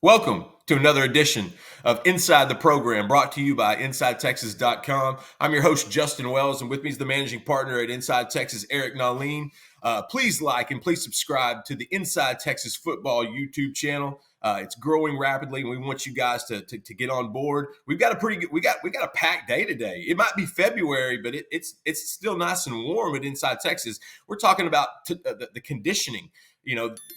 Welcome to another edition of Inside the Program, brought to you by InsideTexas.com. I'm your host, Justin Wells, and with me is the managing partner at Inside Texas, Eric Nalin. Please like and please subscribe to the Inside Texas Football YouTube channel. It's growing rapidly, and we want you guys to get on board. We've got a pretty good, we got a packed day today. It might be February, but it's still nice and warm at Inside Texas. We're talking about the conditioning.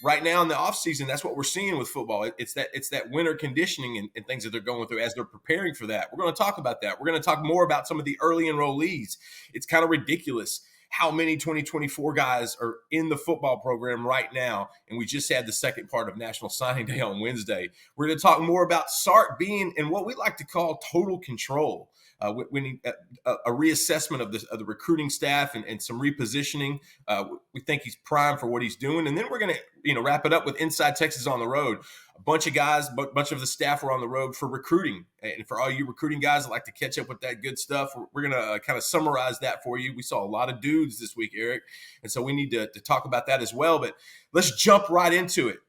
Right now in the offseason, that's what we're seeing with football. It's that winter conditioning and things that they're going through as they're preparing for that. We're going to talk about that. We're going to talk more about some of the early enrollees. It's kind of ridiculous how many 2024 guys are in the football program right now. And we just had the second part of National Signing Day on Wednesday. We're going to talk more about Sark being in what we like to call total control. A reassessment of the recruiting staff and some repositioning. We think he's primed for what he's doing. And then we're going to wrap it up with Inside Texas on the road. A bunch of guys, a bunch of the staff are on the road for recruiting. And for all you recruiting guys that like to catch up with that good stuff, we're going to kind of summarize that for you. We saw a lot of dudes this week, Eric. And so we need to talk about that as well. But let's jump right into it.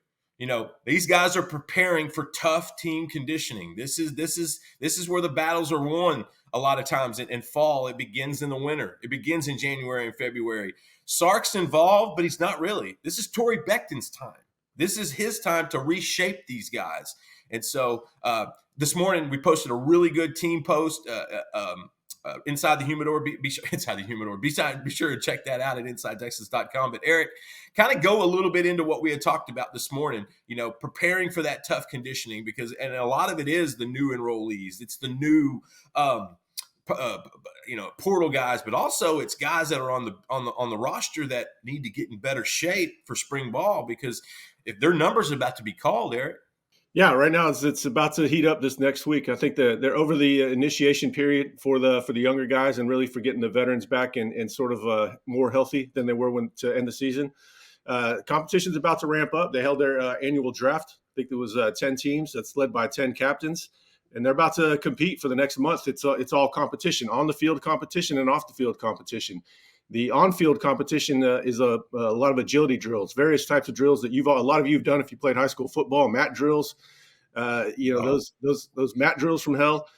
These guys are preparing for tough team conditioning. This is where the battles are won a lot of times in fall. It begins in the winter. It begins in January and February. Sark's involved, but he's not really. This is Torrey Becton's time. This is his time to reshape these guys. And so this morning we posted a really good team post. Inside the Humidor, be sure inside the Humidor. Be sure to check that out at InsideTexas.com. But Eric, kind of go a little bit into what we had talked about this morning. Preparing for that tough conditioning and a lot of it is the new enrollees. It's the new, portal guys, but also it's guys that are on the roster that need to get in better shape for spring ball because if their numbers are about to be called, Eric. Yeah, right now it's about to heat up this next week. I think they're over the initiation period for the younger guys and really for getting the veterans back and sort of more healthy than they were to end the season. Competition's about to ramp up. They held their annual draft. I think there was 10 teams. That's led by 10 captains, and they're about to compete for the next month. It's all competition, on the field competition and off the field competition. The on-field competition is a lot of agility drills, various types of drills that a lot of you have done if you played high school football. Mat drills, those mat drills from hell.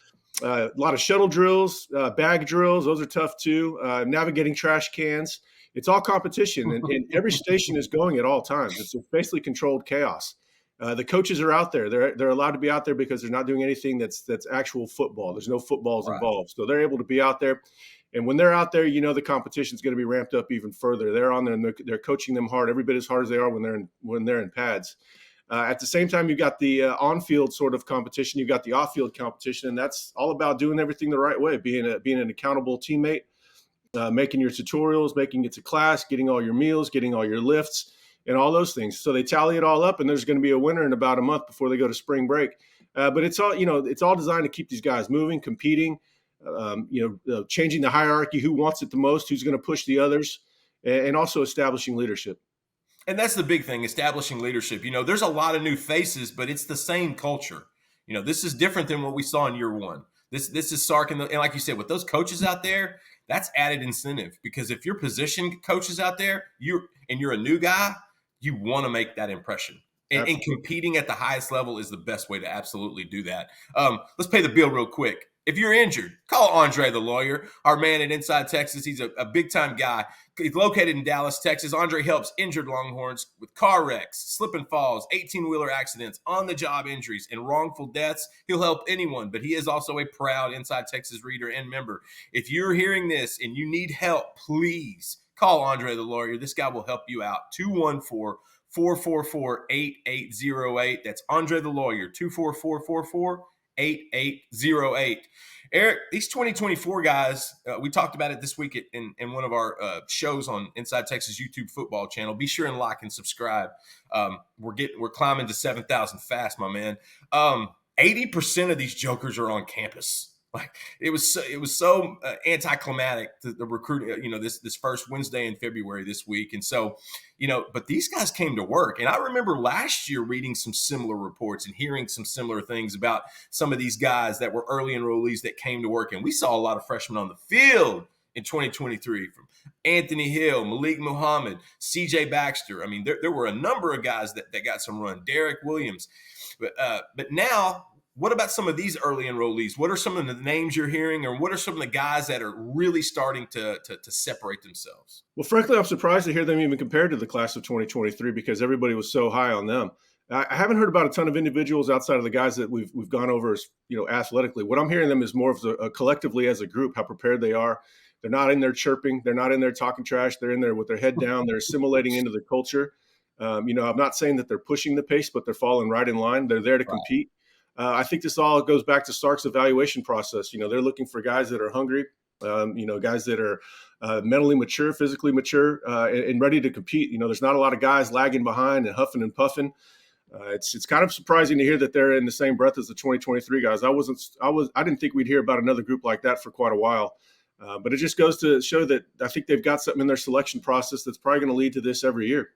A lot of shuttle drills, bag drills. Those are tough too. Navigating trash cans. It's all competition, and every station is going at all times. It's basically controlled chaos. The coaches are out there. They're allowed to be out there because they're not doing anything that's actual football. There's no footballs involved, so they're able to be out there. And when they're out there, the competition is going to be ramped up even further. They're on there and they're coaching them hard, every bit as hard as they are when they're in pads. At the same time, you've got the on-field sort of competition. You've got the off-field competition, and that's all about doing everything the right way, being an accountable teammate, making your tutorials, making it to class, getting all your meals, getting all your lifts, and all those things. So they tally it all up, and there's going to be a winner in about a month before they go to spring break. But it's all designed to keep these guys moving, competing. Changing the hierarchy, who wants it the most, who's going to push the others, and also establishing leadership. And that's the big thing, establishing leadership. There's a lot of new faces, but it's the same culture. This is different than what we saw in year one. This is Sark, and like you said, with those coaches out there, that's added incentive because if your position coaches out there, you're a new guy, you want to make that impression. And competing at the highest level is the best way to absolutely do that. Let's pay the bill real quick. If you're injured, call Andre the lawyer, our man at Inside Texas. He's a big-time guy. He's located in Dallas, Texas. Andre helps injured Longhorns with car wrecks, slip and falls, 18-wheeler accidents, on-the-job injuries, and wrongful deaths. He'll help anyone, but he is also a proud Inside Texas reader and member. If you're hearing this and you need help, please call Andre the lawyer. This guy will help you out. 214-444-8808. That's Andre the lawyer, 244-4488. 8808. Eric, these 2024 guys, we talked about it this week in one of our shows on Inside Texas YouTube football channel. Be sure and like and subscribe. We're climbing to 7,000 fast, my man. 80% of these jokers are on campus. Like it was so anticlimactic the recruit, this first Wednesday in February this week. And so, but these guys came to work. And I remember last year reading some similar reports and hearing some similar things about some of these guys that were early enrollees that came to work. And we saw a lot of freshmen on the field in 2023 from Anthony Hill, Malik Muhammad, CJ Baxter. I mean, there were a number of guys that got some run. Derek Williams. But now, what about some of these early enrollees? What are some of the names you're hearing, or what are some of the guys that are really starting to separate themselves? Well, frankly, I'm surprised to hear them even compared to the class of 2023 because everybody was so high on them. I haven't heard about a ton of individuals outside of the guys that we've gone over as, athletically. What I'm hearing them is more of collectively as a group, how prepared they are. They're not in there chirping. They're not in there talking trash. They're in there with their head down. They're assimilating into the culture. I'm not saying that they're pushing the pace, but they're falling right in line. They're there to compete. I think this all goes back to Sark's evaluation process. They're looking for guys that are hungry, guys that are mentally mature, physically mature, and ready to compete. There's not a lot of guys lagging behind and huffing and puffing. It's kind of surprising to hear that they're in the same breath as the 2023 guys. I didn't think we'd hear about another group like that for quite a while. But it just goes to show that I think they've got something in their selection process that's probably going to lead to this every year.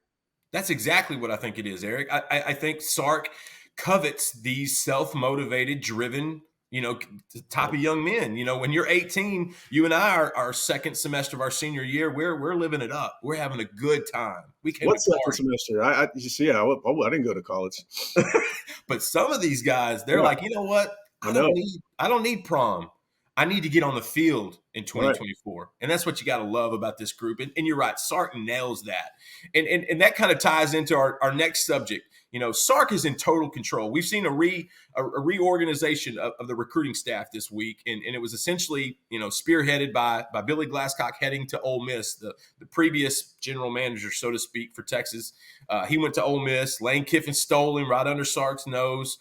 That's exactly what I think it is, Eric. I think Sark covets these self-motivated, driven, type of young men. When you're 18, you and I are our second semester of our senior year. We're living it up. We're having a good time. We came. What second semester? I didn't go to college. But some of these guys, they're like, you know what? I don't need prom. I need to get on the field in 2024. Right. And that's what you got to love about this group. And you're right, Sark nails that. And that kind of ties into our next subject. Sark is in total control. We've seen a reorganization of the recruiting staff this week, and it was essentially, spearheaded by Billy Glasscock heading to Ole Miss, the previous general manager, so to speak, for Texas. He went to Ole Miss. Lane Kiffin stole him right under Sark's nose.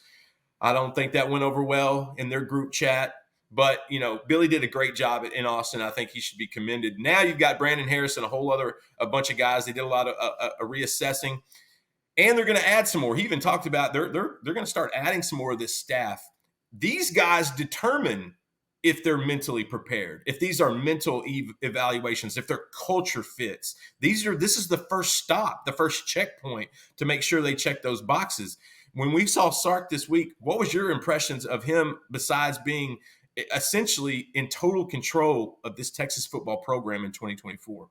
I don't think that went over well in their group chat. But, Billy did a great job in Austin. I think he should be commended. Now you've got Brandon Harris and a bunch of guys. They did a lot of reassessing. And they're going to add some more. He even talked about they're going to start adding some more of this staff. These guys determine if they're mentally prepared, if these are mental evaluations, if their culture fits. This is the first stop, the first checkpoint to make sure they check those boxes. When we saw Sark this week, what was your impressions of him besides being essentially in total control of this Texas football program in 2024?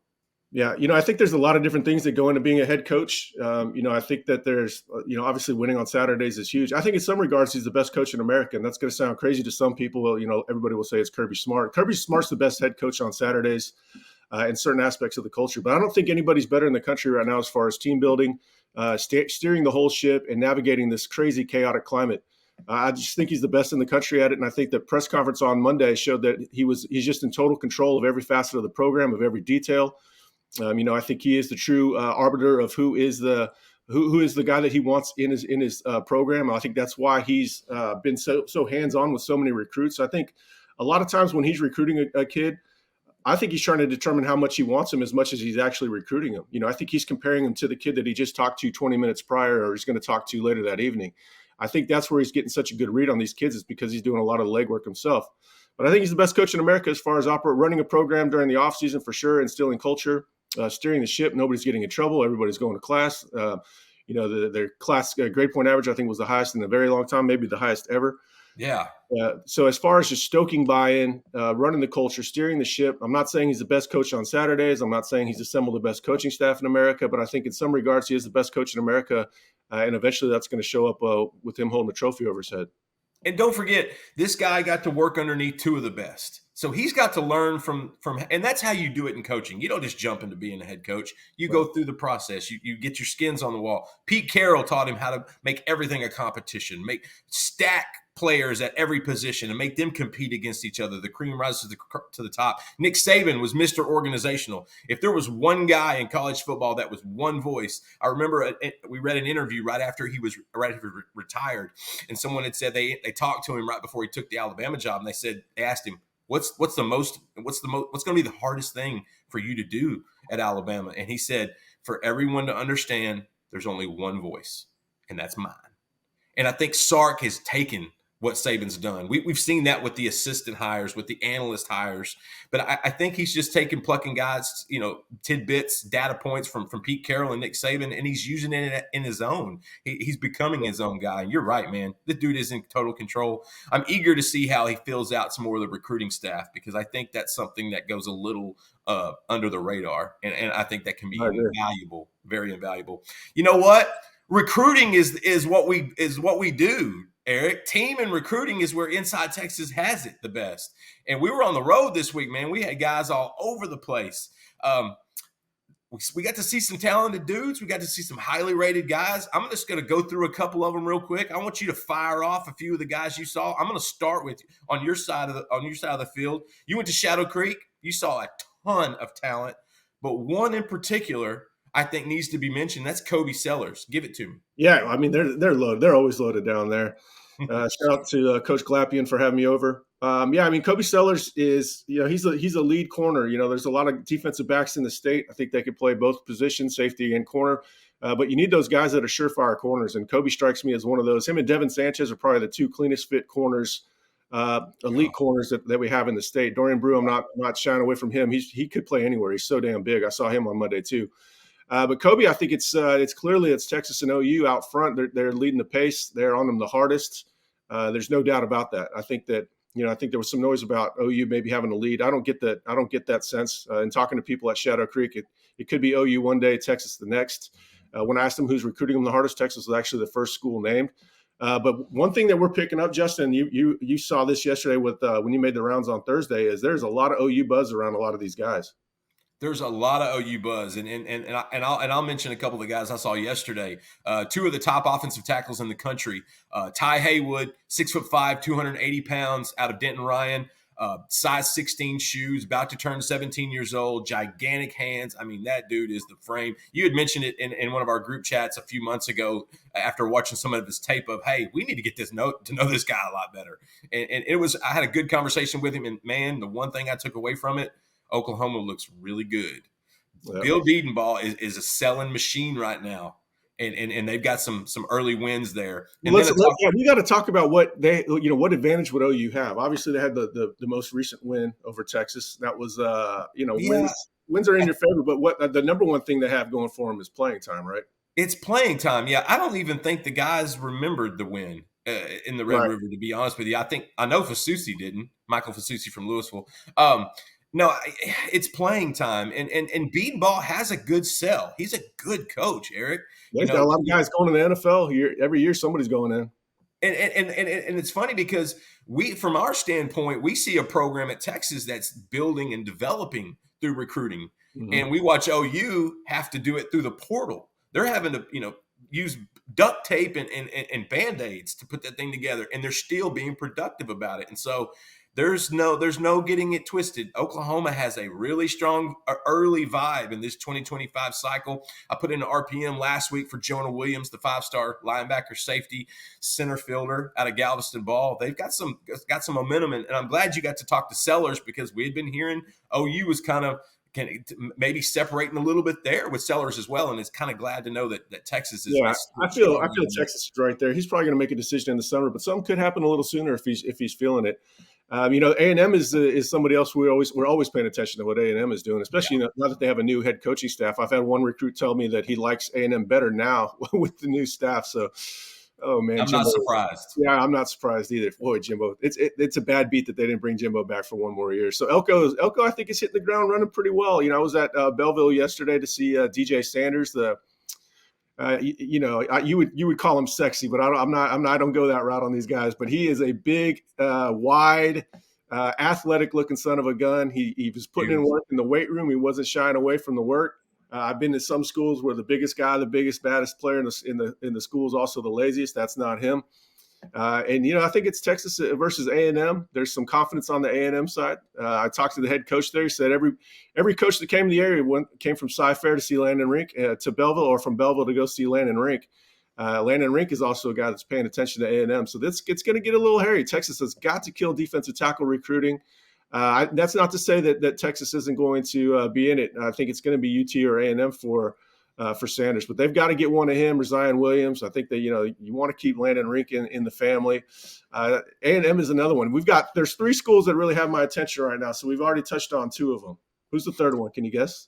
Yeah, I think there's a lot of different things that go into being a head coach. I think that there's, obviously winning on Saturdays is huge. I think in some regards, he's the best coach in America. And that's going to sound crazy to some people. Everybody will say it's Kirby Smart. Kirby Smart's the best head coach on Saturdays in certain aspects of the culture. But I don't think anybody's better in the country right now as far as team building, steering the whole ship and navigating this crazy, chaotic climate. I just think he's the best in the country at it. And I think the press conference on Monday showed that he's just in total control of every facet of the program, of every detail. I think he is the true arbiter of who is the guy that he wants in his program. I think that's why he's been so hands-on with so many recruits. I think a lot of times when he's recruiting a kid, I think he's trying to determine how much he wants him as much as he's actually recruiting him. I think he's comparing him to the kid that he just talked to 20 minutes prior or he's going to talk to later that evening. I think that's where he's getting such a good read on these kids is because he's doing a lot of the legwork himself. But I think he's the best coach in America as far as running a program during the offseason for sure, instilling culture. Steering the ship, nobody's getting in trouble. Everybody's going to class. Their class grade point average, I think, was the highest in a very long time, maybe the highest ever. Yeah. So as far as just stoking buy-in, running the culture, steering the ship, I'm not saying he's the best coach on Saturdays. I'm not saying he's assembled the best coaching staff in America, but I think in some regards he is the best coach in America, and eventually that's going to show up with him holding a trophy over his head. And don't forget, this guy got to work underneath two of the best. So he's got to learn from, and that's how you do it in coaching. You don't just jump into being a head coach. You go through the process. You get your skins on the wall. Pete Carroll taught him how to make everything a competition, stack players at every position and make them compete against each other. The cream rises to the top. Nick Saban was Mr. Organizational. If there was one guy in college football that was one voice, I remember we read an interview right after he retired, and someone had said they talked to him right before he took the Alabama job, and they asked him, What's going to be the hardest thing for you to do at Alabama? And he said, for everyone to understand, there's only one voice, and that's mine. And I think Sark has taken what Saban's done. We've seen that with the assistant hires, with the analyst hires. But I think he's just plucking guys, tidbits, data points from Pete Carroll and Nick Saban, and he's using it in his own. He's becoming his own guy. And you're right, man. This dude is in total control. I'm eager to see how he fills out some more of the recruiting staff, because I think that's something that goes a little under the radar. And I think that can be invaluable, very invaluable. You know what? Recruiting is what we do, Eric. Team and recruiting is where Inside Texas has it the best. And we were on the road this week, man. We had guys all over the place. We got to see some talented dudes. We got to see some highly rated guys. I'm just going to go through a couple of them real quick. I want you to fire off a few of the guys you saw. I'm going to start with on your side of the field. You went to Shadow Creek. You saw a ton of talent, but one in particular I think needs to be mentioned. That's Kobe Sellers. Give it to me. Yeah, I mean they're loaded. They're always loaded down there. Shout out to Coach Glapian for having me over. Yeah, I mean Kobe Sellers is he's a lead corner. There's a lot of defensive backs in the state. I think they could play both positions, safety and corner. But you need those guys that are surefire corners, and Kobe strikes me as one of those. Him and Devin Sanchez are probably the two cleanest fit corners, elite corners that we have in the state. Dorian Brew, I'm not shying away from him. He could play anywhere. He's so damn big. I saw him on Monday too. But Kobe, I think it's clearly Texas and OU out front. They're leading the pace. They're on them the hardest. There's no doubt about that. I think that I think there was some noise about OU maybe having a lead. I don't get that. I don't get that sense. In talking to people at Shadow Creek, it could be OU one day, Texas the next. When I asked them who's recruiting them the hardest, Texas was actually the first school named. But one thing that we're picking up, Justin, you saw this yesterday with when you made the rounds on Thursday, is there's a lot of OU buzz around a lot of these guys. There's a lot of OU buzz, and I'll mention a couple of the guys I saw yesterday. Two of the top offensive tackles in the country. Ty Haywood, 6'5", 280 pounds, out of Denton Ryan. Size 16 shoes, about to turn 17 years old, gigantic hands. I mean, that dude is the frame. You had mentioned it in one of our group chats a few months ago after watching some of his tape of, hey, we need to get to know this guy a lot better. And I had a good conversation with him, and man, the one thing I took away from it, Oklahoma looks really good. Yeah. Bill Diedenbaugh is a selling machine right now, and they've got some early wins there. And we got to talk about what what advantage would OU have. Obviously, they had the most recent win over Texas. That was wins are in your favor, but what the number one thing they have going for them is playing time, right? It's playing time. Yeah, I don't even think the guys remembered the win in the Red River. To be honest with you, I know Fasusi didn't. Michael Fasusi from Louisville. No, it's playing time, and Diedenbaugh has a good sell. He's a good coach, Eric. There's got a lot of guys going to the NFL every year. Somebody's going in, and it's funny because from our standpoint, we see a program at Texas that's building and developing through recruiting, and we watch OU have to do it through the portal. They're having to use duct tape and Band-Aids to put that thing together, and they're still being productive about it, and so. There's no getting it twisted. Oklahoma has a really strong early vibe in this 2025 cycle. I put in an RPM last week for Jonah Williams, the 5-star linebacker, safety, center fielder out of Galveston Ball. They've got some momentum, and I'm glad you got to talk to Sellers because we had been hearing OU was kind of maybe separating a little bit there with Sellers as well, and it's kind of glad to know that Texas is. Yeah, I feel Texas is right there. He's probably going to make a decision in the summer, but something could happen a little sooner if he's feeling it. A&M is somebody else we're always paying attention to what A&M is doing, especially now that they have a new head coaching staff. I've had one recruit tell me that he likes A&M better now with the new staff. So, oh man, I'm not surprised. Yeah, I'm not surprised either. Boy, Jimbo, it's a bad beat that they didn't bring Jimbo back for one more year. So Elko, I think is hitting the ground running pretty well. I was at Belleville yesterday to see DJ Sanders, you would call him sexy, but I don't go that route on these guys. But he is a big, wide, athletic looking son of a gun. He was putting in work in the weight room. He wasn't shying away from the work. I've been to some schools where the biggest guy, the biggest, baddest player in the school is also the laziest. That's not him. I think it's Texas versus A&M. There's some confidence on the A&M side. I talked to the head coach there. He said every coach that came to the area came from Cy-Fair to see Landon Rink, to Belleville, or from Belleville to go see Landon Rink. Landon Rink is also a guy that's paying attention to A&M. So it's going to get a little hairy. Texas has got to kill defensive tackle recruiting. That's not to say that Texas isn't going to be in it. I think it's going to be UT or A&M for for Sanders. But they've got to get one of him or Zion Williams. I think that, you want to keep Landon Rink in the family. A&M is another one. There's 3 schools that really have my attention right now. So we've already touched on 2 of them. Who's the third one? Can you guess?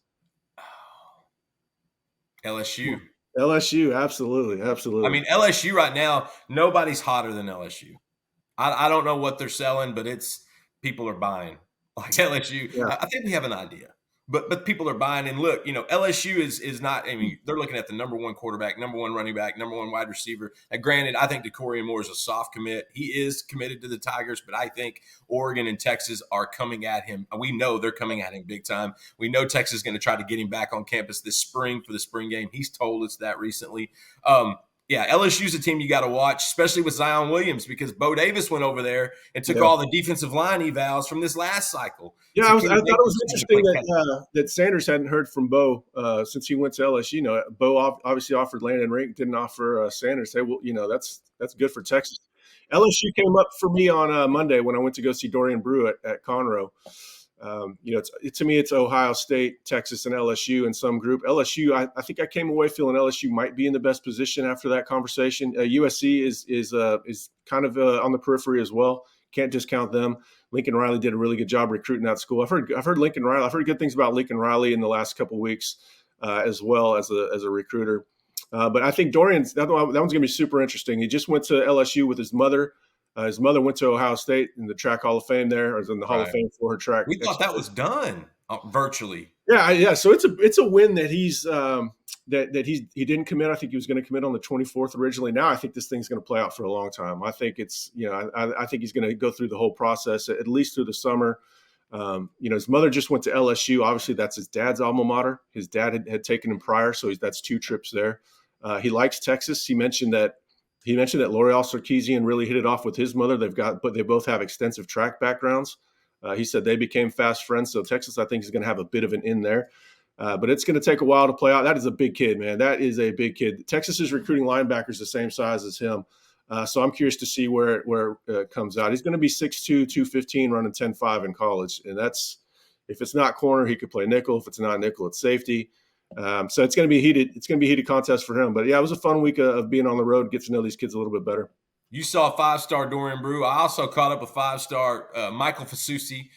LSU. LSU, absolutely, absolutely. I mean, LSU right now, nobody's hotter than LSU. I don't know what they're selling, but people are buying. Like LSU, Yeah. I think we have an idea, but people are buying. And look, LSU is not. I mean, they're looking at the number 1 quarterback, number 1 running back, number 1 wide receiver. And granted, I think DeCorian Moore is a soft commit. He is committed to the Tigers, but I think Oregon and Texas are coming at him. We know they're coming at him big time. We know Texas is going to try to get him back on campus this spring for the spring game. He's told us that recently. Yeah, LSU's a team you got to watch, especially with Zion Williams, because Bo Davis went over there and took all the defensive line evals from this last cycle. Yeah, I thought it was interesting that Sanders hadn't heard from Bo since he went to LSU. Bo obviously offered Landon Rink, didn't offer Sanders. That's good for Texas. LSU came up for me on Monday when I went to go see Dorian Brew at Conroe. To me, it's Ohio State, Texas, and LSU in some group. LSU, I think I came away feeling LSU might be in the best position after that conversation. USC is kind of on the periphery as well. Can't discount them. Lincoln Riley did a really good job recruiting that school. I've heard good things about Lincoln Riley in the last couple of weeks, as well as a recruiter. But I think that one's going to be super interesting. He just went to LSU with his mother. His mother went to Ohio State in the Track Hall of Fame there, or in the Hall of Fame for her track. We thought that was done virtually. Yeah. So it's a win that he's he didn't commit. I think he was going to commit on the 24th originally. Now I think this thing's going to play out for a long time. I think I think he's going to go through the whole process at least through the summer. His mother just went to LSU. Obviously, that's his dad's alma mater. His dad had taken him prior, so that's 2 trips there. He likes Texas. He mentioned that L'Oreal Sarkisian really hit it off with his mother. But they both have extensive track backgrounds. He said they became fast friends. So Texas, I think, is going to have a bit of an in there. But it's going to take a while to play out. That is a big kid, man. That is a big kid. Texas is recruiting linebackers the same size as him. So I'm curious to see where it comes out. He's going to be 6'2", 215, running 10.5 in college. And if it's not corner, he could play nickel. If it's not nickel, it's safety. So it's going to be heated. It's going to be a heated contest for him. But yeah, it was a fun week of being on the road, get to know these kids a little bit better. You saw 5-star Dorian Brew. I also caught up with 5-star Michael Fasusi.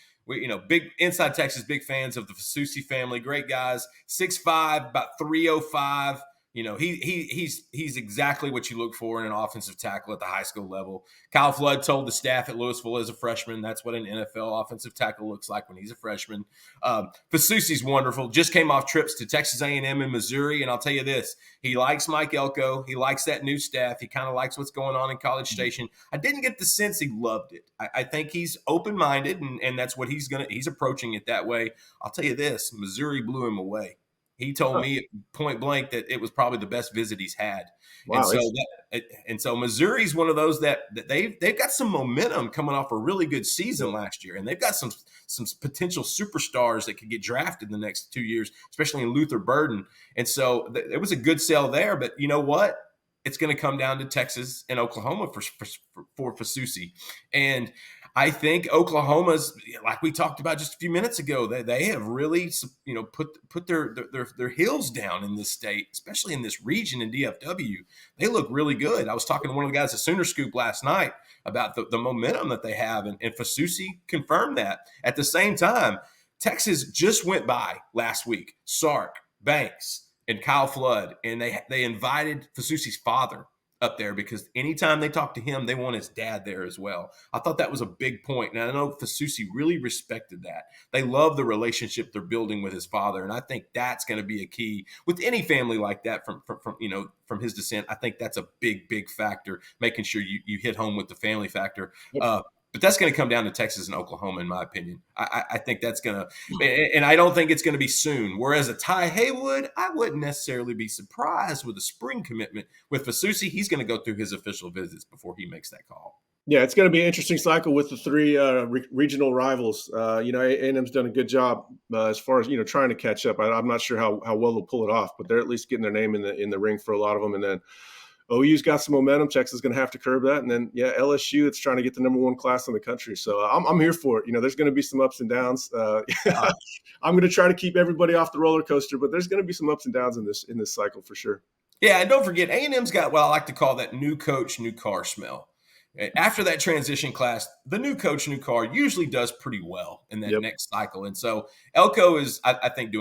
Big Inside Texas, big fans of the Fasusi family. Great guys. 6'5", about 305. He's exactly what you look for in an offensive tackle at the high school level. Kyle Flood told the staff at Louisville as a freshman, that's what an NFL offensive tackle looks like when he's a freshman. Fasusi's wonderful. Just came off trips to Texas A&M and Missouri, and I'll tell you this, he likes Mike Elko. He likes that new staff. He kind of likes what's going on in College Station. I didn't get the sense he loved it. I think he's open-minded, and that's what he's approaching it that way. I'll tell you this, Missouri blew him away. He told me point blank that it was probably the best visit he's had. Wow, and so Missouri's one of those that they've got some momentum coming off a really good season last year, and they've got some potential superstars that could get drafted in the next 2 years, especially in Luther Burden. And so it was a good sell there. But you know what? It's going to come down to Texas and Oklahoma for Fasusi. And I think Oklahoma's, like we talked about just a few minutes ago, they have really, put their heels down in this state, especially in this region in DFW. They look really good. I was talking to one of the guys at Sooner Scoop last night about the momentum that they have, and Fasusi confirmed that. At the same time, Texas just went by last week, Sark, Banks, and Kyle Flood, and they invited Fasusi's father up there because anytime they talk to him, they want his dad there as well. I thought that was a big point. And I know Fasusi really respected that. They love the relationship they're building with his father. And I think that's going to be a key with any family like that from his descent. I think that's a big factor, making sure you hit home with the family factor. But that's going to come down to Texas and Oklahoma, in my opinion. I think that's going to – and I don't think it's going to be soon. Whereas a Ty Haywood, I wouldn't necessarily be surprised with a spring commitment. With Fasusi, he's going to go through his official visits before he makes that call. Yeah, it's going to be an interesting cycle with the 3 regional rivals. A&M's done a good job as far as, trying to catch up. I'm not sure how well they'll pull it off, but they're at least getting their name in the ring for a lot of them. And then OU's got some momentum. Texas is going to have to curb that. And then, yeah, LSU, it's trying to get the number one class in the country. So I'm here for it. There's going to be some ups and downs. I'm going to try to keep everybody off the roller coaster, but there's going to be some ups and downs in this cycle for sure. Yeah, and don't forget, A&M's got what I like to call that new coach, new car smell. After that transition class, the new coach, new car usually does pretty well in that next cycle. And so Elko is, I think,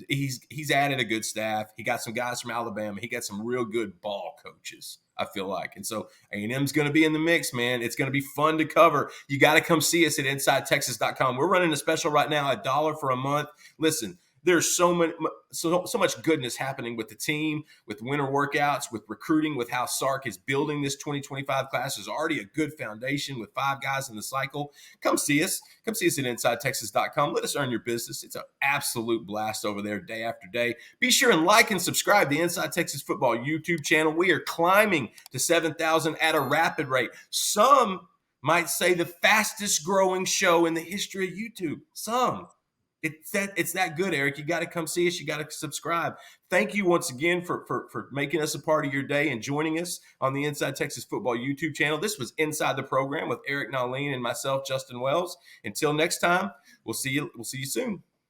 he's added a good staff. He got some guys from Alabama. He got some real good ball coaches, I feel like. And so A&M's going to be in the mix, man. It's going to be fun to cover. You got to come see us at InsideTexas.com. We're running a special right now, $1 for a month. Listen, there's so much goodness happening with the team, with winter workouts, with recruiting, with how Sark is building this 2025 class. Is already a good foundation with 5 guys in the cycle. Come see us. Come see us at InsideTexas.com. Let us earn your business. It's an absolute blast over there day after day. Be sure and like and subscribe to the Inside Texas Football YouTube channel. We are climbing to 7,000 at a rapid rate. Some might say the fastest growing show in the history of YouTube. Some. It's that good, Eric. You got to come see us. You got to subscribe. Thank you once again for making us a part of your day and joining us on the Inside Texas Football YouTube channel. This was Inside the Program with Eric Nalin and myself, Justin Wells. Until next time, we'll see you soon.